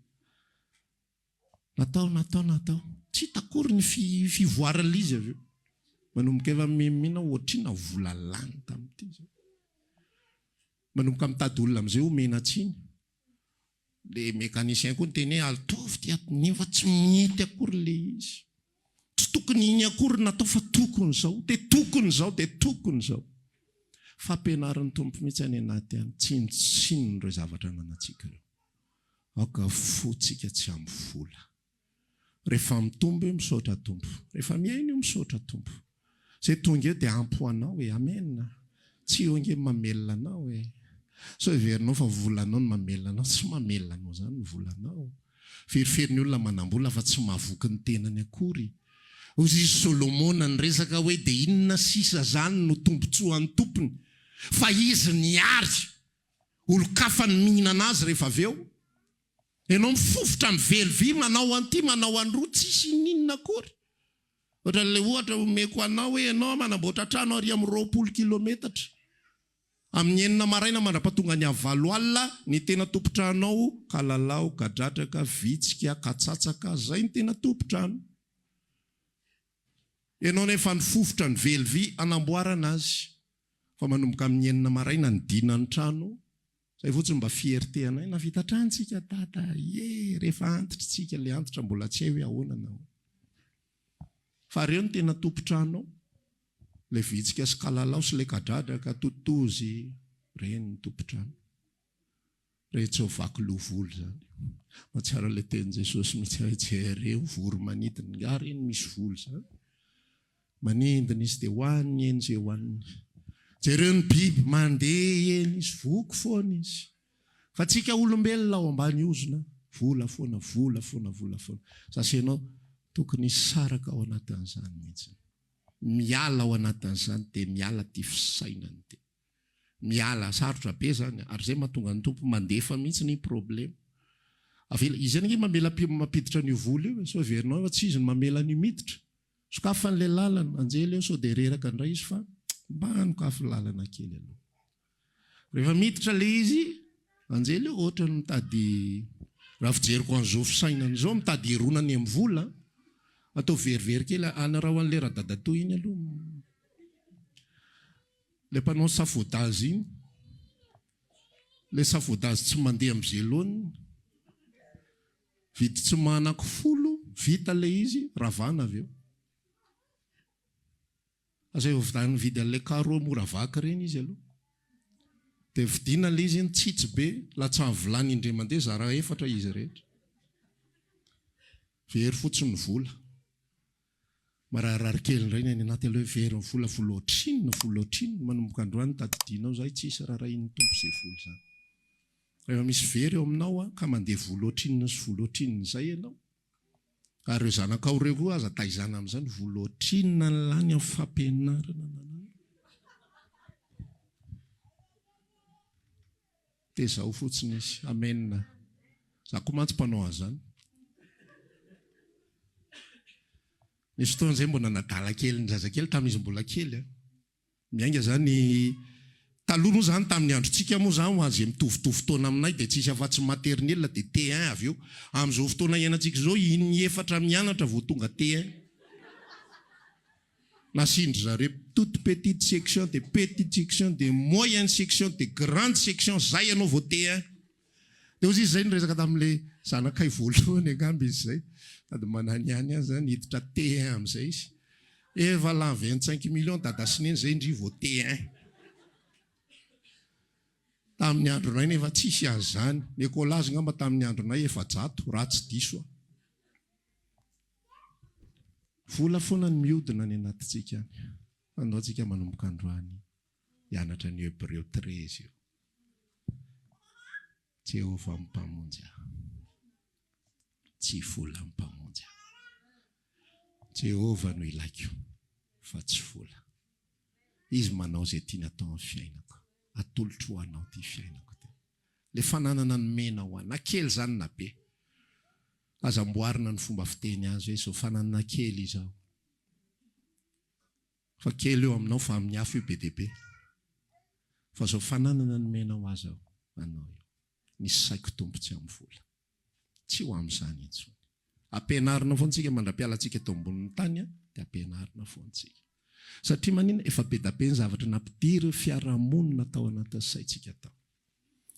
Natao. Tsy takory ny fivoaralizy avy eo. Manomboka efa mimina ohatrina vola lany tamin'ity. Manomboka mitady olona amin'izay omena tsiny. Le mécanicien koa ny teny hoe altovy ty aty fa tsy mety akory le izy. Tsy tokony iny akory natao fa tokony zao. Dia tokony zao. Fampianaran'ny tompo mihitsy any anaty any. Tsinitsiny ireo zavatra nanantsika ireo. Aoka fotsika tsy amin'ny vola. Rehefa mitombo eo misaotra tompo. Rehefa miaina eo misaotra tompo. Zay tonga eo dia ampy ho anao hoe amen. Tsy eo nge mamelona anao hoe. So heverinao fa volanao no mamelona anao. Tsy mamelona anao zany ny volanao. Feriferiny olona manambola fa tsy mahavoky ny tenany akory. Ozy Solomona ny resaka hoe dia inona sisa zany no tombontsoan'ny tompony. Fa izy ny ary. Olo-kafa ny mihinana azy rehefa avy eo. Ianao mifofotra mivelivy manao an'ity manao an'roa tsisy ninona akory. Ohatra omeko anao hoe ianao manamboatra trano ary amin'ny 20 kilometatra. Amin'ny 9 maraina mandrapatonga ny 9 alina ny tena tompontranao kalalao, kadratraka, vitsika, katsatsaka, zay ny tena tompotrano. Ianao nefa nifofotra ny velivy anamboarana azy. Fa manomboka amin'ny 9 maraina ny dina ny trano. Zay fotsiny mba fierté anay. Navita trantsika tata. Rehefa antitra tsika le antitra mbola tsy hay hoe ahoana nao. Fa reo ny tena tompontranao. Le vitsika sy kalalao sy le kadradraka, totozy, reny ny tompotrano. Rehetra ho vaky lovolo zany. Matsara le teny Jesosy mitsy reo voro manidina. Nga reny misy volo zany. manendina izy dia hoaniny eny izay hoaniny. Jereo ny biby mandeha eny izy voko foana izy. Fa tsika olombelona ao ambany ozona vola foana. Sasenao tokony saraka ao anatin'izany mihitsy. Miala ao anatin'izany dia miala ty fisainany dia. Miala sarotra be zany ary zay mahatonga ny tompo mandefa mihitsy ny problema. Avela izy any mamela mampiditra ny vola io so averinao tsy izy mamela ny miditra. Sokafa n'le lalana anjely eo so dia reraka indray izy fa mba hanokafy lalana kely aloha. Rehefa miditra le izy anjely eo ohatra ny mitady raha fijeriko an'izao fisainany izao mitady ironany amin'ny vola atao verivery kely anarao an'le radadatoy iny aloha. Le mpanao safodazy iny le safodazy tsy mandeha amin'izay vidy tsy manako 10 vita le izy ravana avy eo. Asa eo vidany vidy an'le karo mora vaky reny izy aloha. Dia vidina le izy tsitsy be latsaha vilany indray mandeha zara 4 izy rehetra. Very fotsiny vola. Mararirary kely indray ny anaty aloha very ny vola foloatrinina manomboka androany tadidinao zay tsisy rarahin'ny tompo izay vola zany. Rehefa misy very eo aminao ka mandeha voloatrinina sy voloatrinina izay ianao. Ary ireo zanakao ireo koa aza taizana amin'izany voloatrinina ny lany amin'ny fampianarana nanana. Dia izao fotsiny izy. Amen. Za koa mantsy mpanao an'izany. Nisy fotoana izay mbona nadala kely ny zazakely tamin'izy mbola kely. Miainga zany taloha moa zany tamin'ny androntsika moa zany azy mitovitovy fotoana aminay dia tsisy afa-tsy maternelle dia T1 avy eo. Amin'izao fotoana iainantsika izao 4 mianatra vao tonga T1. Nasindry zareo toute petite section de petite section de moyenne section de grande section zay ianao vao T1. Dia ozy izy zay niresaka tamin'ilay zanakay voalohany angamba izy zay. Sady mananiany azy zany hiditra T1 amin'izay izy. Eva la 25 millions dada sineny zay indry vao T1. Tamin'ny andronay nefa tsisy azy zany. Nikolazy ngamba tamin'ny andronay 400 ratsy diso. Vola foana ny miodina ny anatintsika any. Andaontsika manomboka androany hianatra ny Hébreu 13 io. Jehova mpamonjy aho. Tsy vola mpamonjy aho. Jehova no ilaiko fa tsy vola. Izy manao izay tiany atao amin'ny fiainako. Atolotro ho anao ty fiainako ty. Le fananana ny mena ho ana kely zany na be. Aza amboarina ny fomba fiteny azy hoe so fananana kely izao. Fa kely eo aminao fa amin'ny hafa io be dia be. Fa so fananana ny mena ho azy ao anao io. Nisy saiko tompo tsy amin'ny vola. Tsy ho amin'izany intsony. Ampianarina foantsika mandra-pialantsika eto ambonin'ny tany dia ampianarina foantsika. Satria manina efa be da be ny zavatra nampidiry fiarahamonina tao anatin'ny saintsika tao.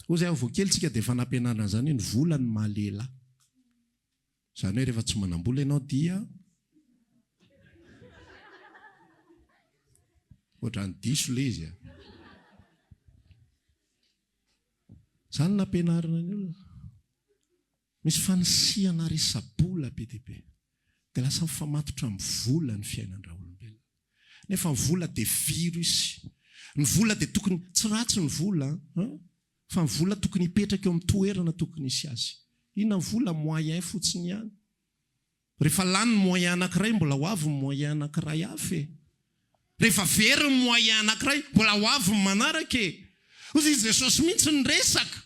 Ozy ao voakelitsika dia efa nampianarina zany ny vola ny mahalela. Zany hoe rehefa tsy manambola ianao dia ohatrany diso le izy. Zany nampianarina ny olona. Misy fanisiana resabola be dia be. Dia lasa mifamatotra amin'ny vola ny fiainan'ny olombelona. Nefa ny vola dia virus. Ny vola dia tokony tsy ratsy ny vola, fa ny vola tokony hipetraka eo amin'ny toerana tokony hisy azy. Inona ny vola moyen fotsiny ihany. Rehefa lany ny moyen anankiray mbola ho avy ny moyen anankiray hafa. Rehefa very ny moyen anankiray mbola ho avy ny manaraka. Ozy izy Jesosy mihitsy ny resaka.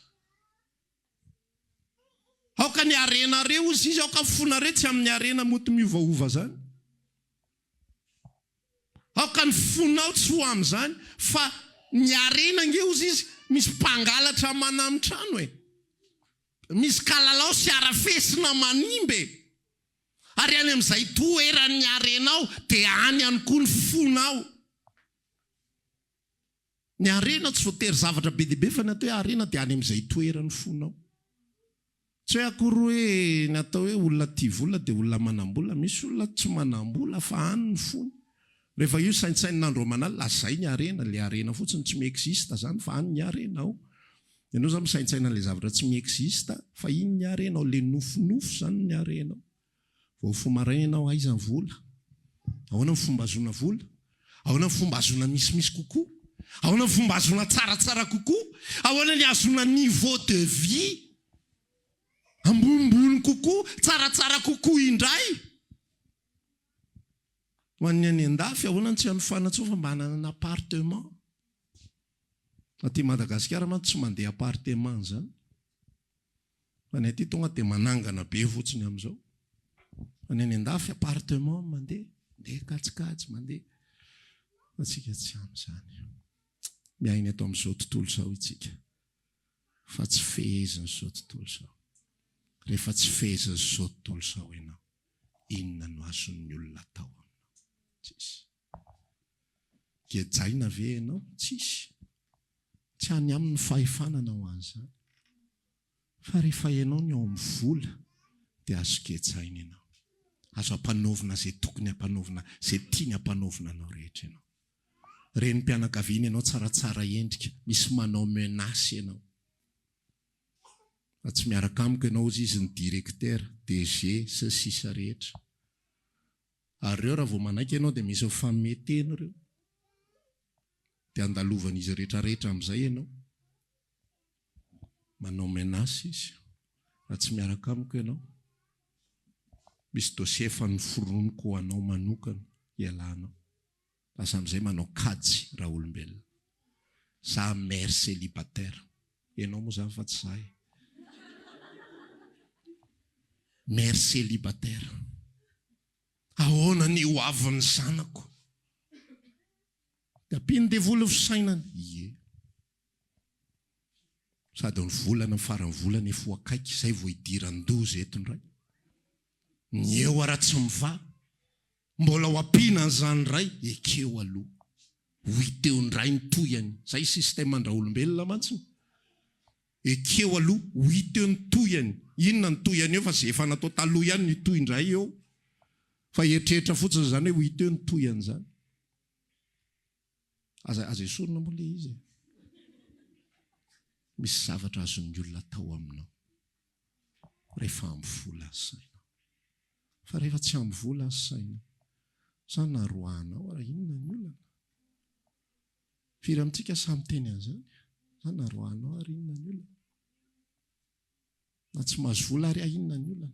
Aoka ny arenareo izy izy aoka fonareo tsy amin'ny arena moty miovaova zany. Aoka ny fonao tsy ho amin'izany fa ny arena nge ozy izy misy mpangalatra manamtrano e. Misy kalalao sy arafesina manimbe. Ary any amin'izay toeran'ny arenao dia any any koa ny fonao. Ny arena tsy voatery zavatra be dia be fa ny atao hoe arena dia any amin'izay toeran'ny fonao. Tsy hoe akory hoe natao hoe olona tia vola dia olona manambola. Misy olona tsy manambola fa any ny fony. Rehefa io saintsain'andro manala lazay ny arena. Le arena fotsiny tsy miexista zany fa any ny arena ao. Ianao zany misaintsaina le zavatra tsy miexista fa iny ny arena ao. Le nofinofo zany ny arena ao. Vao fomaraina ianao aiza ny vola. ahoana ny fomba azoana vola, ahoana ny fomba azoana misimisy kokoa, ahoana ny fomba azoana tsaratsara kokoa, ahoana ny azoana niveau de vie ambonimbony kokoa, tsaratsara kokoa indray. Ho an'ny any an-dafy ahoana ny tsy hanofana tsoa fa mba hanana ny appartement. Aty Madagasikara mantsy tsy mandeha appartement zany. Fa ny aty tonga dia manangana be fotsiny amin'izao. Fa ny any an-dafy appartement mandeha katsikajy mandeha. Atsika tsy amin'izany. Miaina eto amin'izao tontolo izao itsika. Fa tsy fehezina izao tontolo izao. Rehefa tsy fehezina izao tontolo izao ianao, inona no azon'ny olona atao aminao? Tsisy. Gejaina ve ianao? Tsisy. Tsy any amin'ny fahefanana ho an'izany. Fa rehefa ianao ny ao amin'ny vola dia azo gejaina ianao. Azo ampanaovina izay tokony ampanaovina, izay tiany ampanaovina anao rehetra ianao. Reny mpianakaviana ianao tsaratsara endrika, misy manao menasy ianao. Fa tsy miaraka amiko ianao izy ny direktera, DG, sy sisa rehetra. Ary ireo raha vao manaiky ianao dia misy fametena ireo. Dia andalovan'izy rehetrarehetra amin'izay ianao. Manao menasy izy. Raha tsy miaraka amiko ianao, misy dosie efa noforonoko ho anao manokana ialanao. Lasa amin'izay manao kajy raha olombelona. Za mère célibataire. Ianao moa zany fa tsy zahay. Mère célibataire. Ahoana ny hoavin'ny zanako? Dia ampiny dia vola fisainana. Ie. Sady ny volana ny farany volana efa akaiky, izay vao hidiran-doza eto indray. Ny eo ara tsy miva. Mbola ho ampiana an'izany ray, ekeo aloha. Ho indray ny toyany. Izay système andra olombelona mantsiny. Ekeo aloha, ho ny toyany. Inona ny toyany eo fa izay efa natao taloha ihany ny toy indray eo. Fa eritreritra fotsiny izany hoe ho ny toyany izany. Aza esorina moa ilay izy. Misy zavatra azon'ny olona atao aminao. Rehefa amin'ny vola saina. Fa rehefa tsy amin'ny vola saina, zany naroahanao, raha inona ny olana? Firy amintsika samy teny an'izany. Zany naroahanao, ary inona ny olana? Na tsy mahazo vola ary inona ny olana?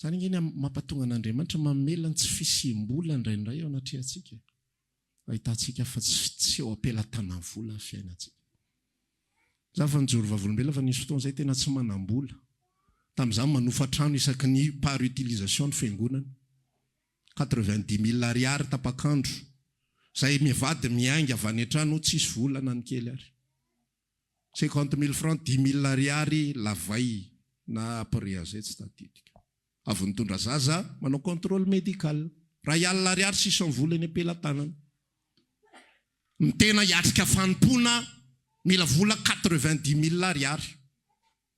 Zany ingeny mampatonga an'Andriamanitra mamelany tsy fisiam-bola indraindray ao anatrihantsika. Ahitantsika fa tsy eo ampelatanany vola fiainantsika. Za fa nijoro vavolombelona fa nisy fotoana izay tena tsy manam-bola. Tamin'izany manofa trano isaky ny par utilisation ny fiangonana. 90,000 ariary tapakandro. Zay mivady miainga avy any an-trano tsisy vola na ny kely ary. 50,000 francs, 10,000 ariary lavay na aprea zay tsy tadidika. Avy nitondra zaza manao contrôle médical. Ray alina ariary sisa vola eny ampelantanana. Ny tena hiatrika fanompona mila vola 90,000 ariary.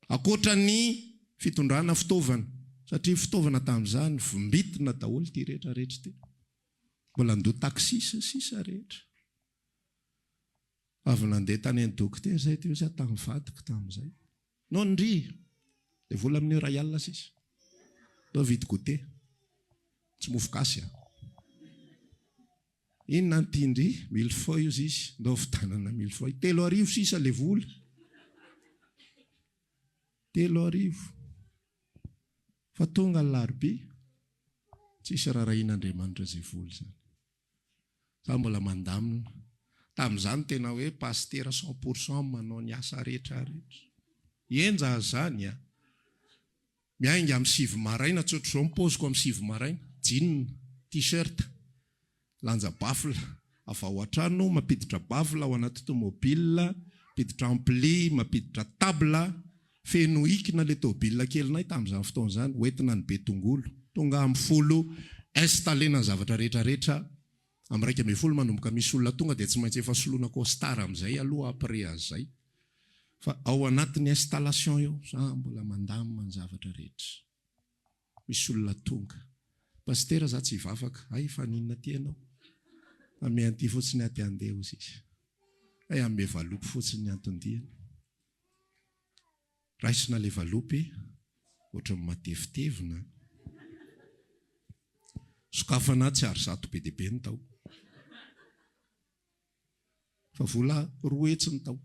Akoatra ny fitondrana fitaovana. Satria fitaovana tamin'izany vombitina daholo ty rehetra rehetra ty. Mbola ndo taxi sisa rehetra. Avy nandeha tany ny dokotera zay ty hoe tamin'ny vadiko tamin'izay. No ndry. Dia vola amin'ny ray alina sisa. Do vidy goûter. Tsy mofo gasy a. Inona ny tindry? 1000 feuilles izy. Ndao vitanana 1000 feuilles. 3 arivo sisa le vola. 3 arivo. Fa tonga ny larobe. Tsisy rarahin'Andriamanitra zay vola zany. Za mbola mandamina. Tamin'izany tena hoe pastera 100% manao ny asa rehetra rehetra. Enja zany a. Miainga amin'ny 7 maraina, tsotra izao mipoziko amin'ny 7 maraina. Jean, t-shirt. Lanja bafla, afa ao an-trano, mampiditra bafla ao anaty tomobila, mampiditra ampli, mampiditra tabla, feno ikina le tomobila kelinay tamin'izany fotoana izany, hoentina ny be tongolo. Tonga amin'ny folo, installena ny zavatra rehetrarehetra. Amin'ny 1,10 manomboka misy olona tonga dia tsy maintsy efa soloina costard amin'izay aloha après azay. Fa ao anatin'ny installation eo, za mbola mandamina ny zavatra rehetra. Misy olona tonga. Pastera za tsy hivavaka, ay fa ninona ty ianao? Ame anty fotsiny aty andeha hozy izy. Ay ame valopy fotsiny ny antondihany. Raisina le valopy, ohatran'ny matevitevina. sokafana tsy ary zato be deaibe ny tao fa vola roa hetsy ny tao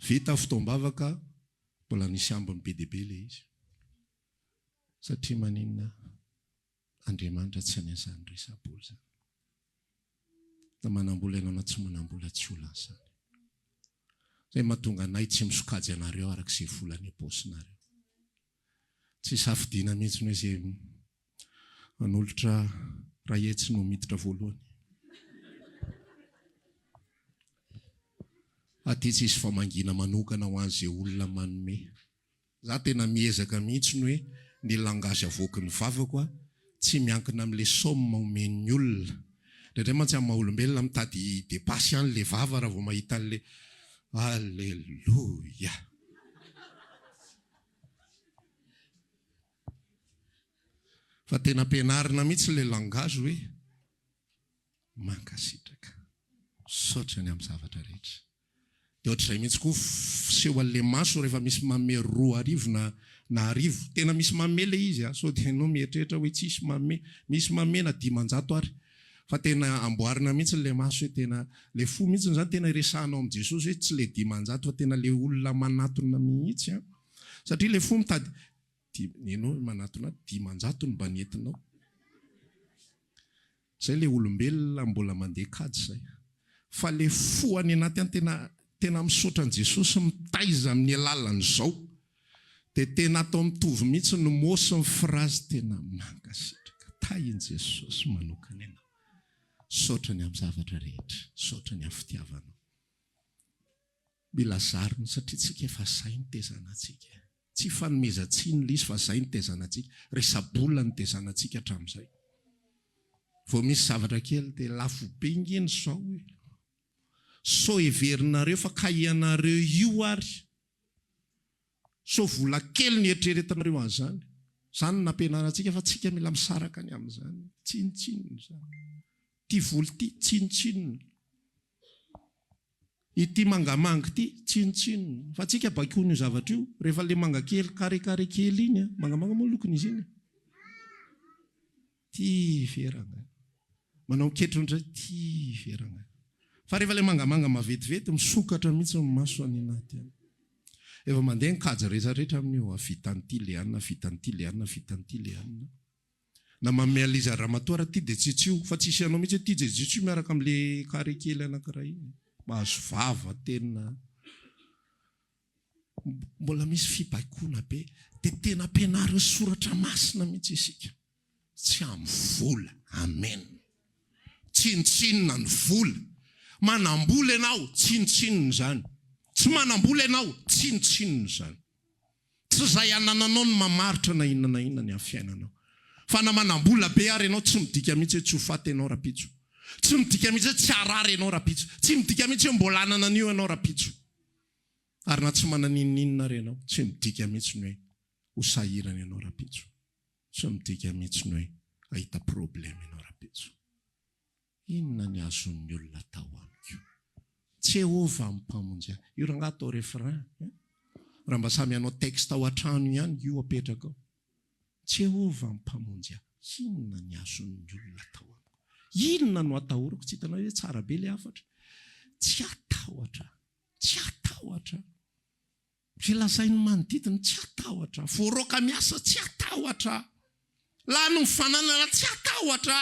vita fotoam-bavaka mbola nisy ambiny be deaibe le izy satria maninona Andriamanitra tsy an'izany resam-bola zany na manambola ianao na tsy manambola tsy olana zany zay mahatonga anay tsy misokajy anareo arak'izay volany aposinareo tsy safidiana mihitsy hoe izay manolotra rahetsy no miditra voalohany aty tsy isy famangina manokana ho an'izay olona manome za tena miezaka mihitsy ny hoe ny langazy avoaky ny vavako tsy miankina amin'ilay saoma omen'ny olona indray mantsy amin'ny maha-olombelona mitady depasy ihany le vava raha vao mahita an'le alleluia fa tena ampianarina mihitsy le langazy hoe mankasitraka saotra ny amin'ny zavatra rehetra dia ohatr'izay mihitsy koa seho an'le maso rehefa misy manome 2 arivo na arivo tena misy manome le izy so dia ianao mieritreritra hoe tsisy manome misy manome na 500 ary fa tena amboarina mihitsy le maso hoe tena le fo mihitsy zany tena resahanao amin'i Jesosy hoe tsy le 500 fa tena le olona manatona mihitsy satria le fo mitady ianao manatona 500 ny banetinao zay le olombelona mbola mandeha kajy zay fa le fo any anaty any tena misaotra an' Jesosy mitaiza amin'ny alalan'izao dia tena atao mitovy mihitsy ny mosy ny frazy tena mankasitraka tahin' Jesosy manokana ianao saotra ny amin'ny zavatra rehetra saotra ny amin'ny fitiavanao mila zariny satria tsika efa zay ny tezanantsika tsy fanomezantsiny le izy fa zay ny tezanantsika resabola ny tezanantsika hatramin'izay vao misy zavatra kely dia lafo be ingeny zao hoe so heverinareo fa kahianareo io ary so vola kely ny eritreretinareo an'izany zany nampianarantsika fa tsika mila misaraka ny amin'izany tsinitsinina zany ty voly ty tsinitsinina ity mangamanga ty tsinitsinina fa tsika bakoa ny zavatra io rehefa le manga kely karekare kely iny mangamanga moa lokony izy iny ty veranga manao miketrony indray ty veranga fa rehefa le mangamanga mavetivety misokatra mihitsy ny maso any anaty any efa mandeha nikajy rehetrarehetra amin'io vitan'ity le anina vitan'ity le anina vitan'ity le anina na mamealiza ramatoara ty dia tsitsio fa tsisy anao mihitsy ty dia tsitsio miaraka amin'le kare kely anankiray iny mahazo vava tena mbola misy fibaikoana be dia tena ampianarina soratra masina mihitsy isika tsy amin'ny vola amen tsinitsinina ny vola manambola ianao tsinitsinina zany tsy manambola ianao tsinitsinina zany tsy izay anananao ny mamaritra na inona ny amin'ny fiainanao fa na manambola be ary ianao tsy midika mihitsy hoe tsy ho faty ianao rapitso tsy midika mihitsy hoe tsy harary ianao rapitso tsy midika mihitsy hoe mbola anana an'io ianao rapitso ary na tsy mananinninina ary ianao tsy midika mihitsy ny hoe ho sahirana ianao rapitso tsy midika mihitsy ny hoe ahita problema ianao rapitso inona ny azon'ny olona tao amiko Jehova mpamonjy io raha atao refrain raha mba samy anao texte ao an-trano ihany io apetraka ao Jehova mpamonjy inona ny azon'ny olona tao amiko inona no atahorako tsy hitanao hoe tsara be le hafatra tsy atahotra filazainy manodidina tsy atahotra voaroka miasa tsy atahotra lany mifananana tsy atahotra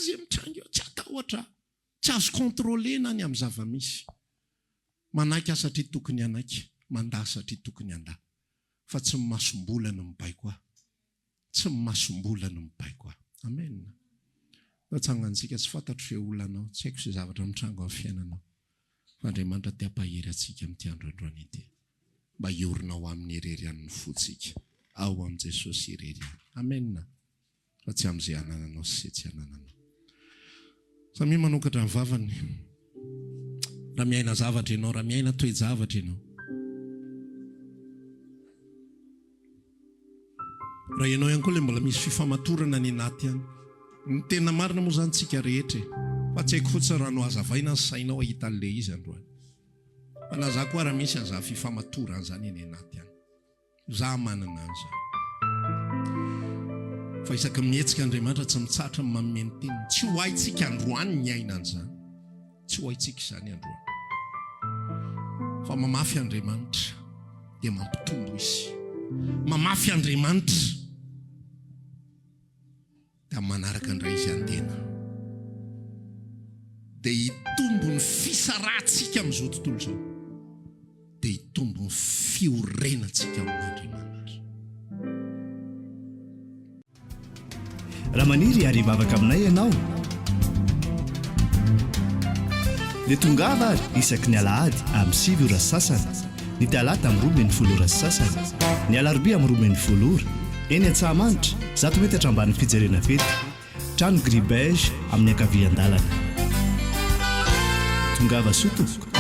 azy mitranga eo tsy atahotra tsy azo kontrolena ny amin'ny zava-misy manaiky satria tokony anaiky mandaa satria tokony andaa fa tsy masombola no mibaiko aho tsy masombola no mibaiko aho amen natsangantsika tsy fantatro fe olanao tsy haiko izay zavatra mitranga amin'ny fiainanao fa Andriamanitra te hampahery antsika amin'ity androandroany ity mba iorinao amin'ny hererian'ny fotsika ao amin'i Jesosy hereriany amen fa tsy amin'izay anananao sy tsy anananao samy manokatra ny vavany raha miaina zavatra ianao raha miaina toe-javatra ianao raha ianao ihany koa le mbola misy fifamatorana ny anaty any ny tena marina moa zany tsika rehetra fa tsy haiko fotsiny raha no azavaina ny sainao ahita an'le izy androany fa na za koa raha misy an'za fifamatorana zany eny anaty any za manana an'izany fa isaka mihetsika Andriamanitra tsy mitsatra manome ny teniny. Tsy ho haintsika androany ny ainany zany. Tsy ho haintsika izany androany. Fa mamafy Andriamanitra dia mampitombo izy. Mamafy Andriamanitra dia manaraka indray izy andena. Dia hitombo ny fisarahantsika amin'izao tontolo izao. Dia hitombo ny fiorenantsika amin'Andriamanitra. Raha maniry ary mavaka aminay ianao dia tongava ary isaky ny alahady amin'ny 7 ora sasany, ny talata amin'ny 12 ora sasany, ny alarobia amin'ny 12 ora, eny Antsahamanitra 100 metatra ambany fijerena fety, trano Gribege amin'ny ankavian-dalana. Tongava soa tompoko.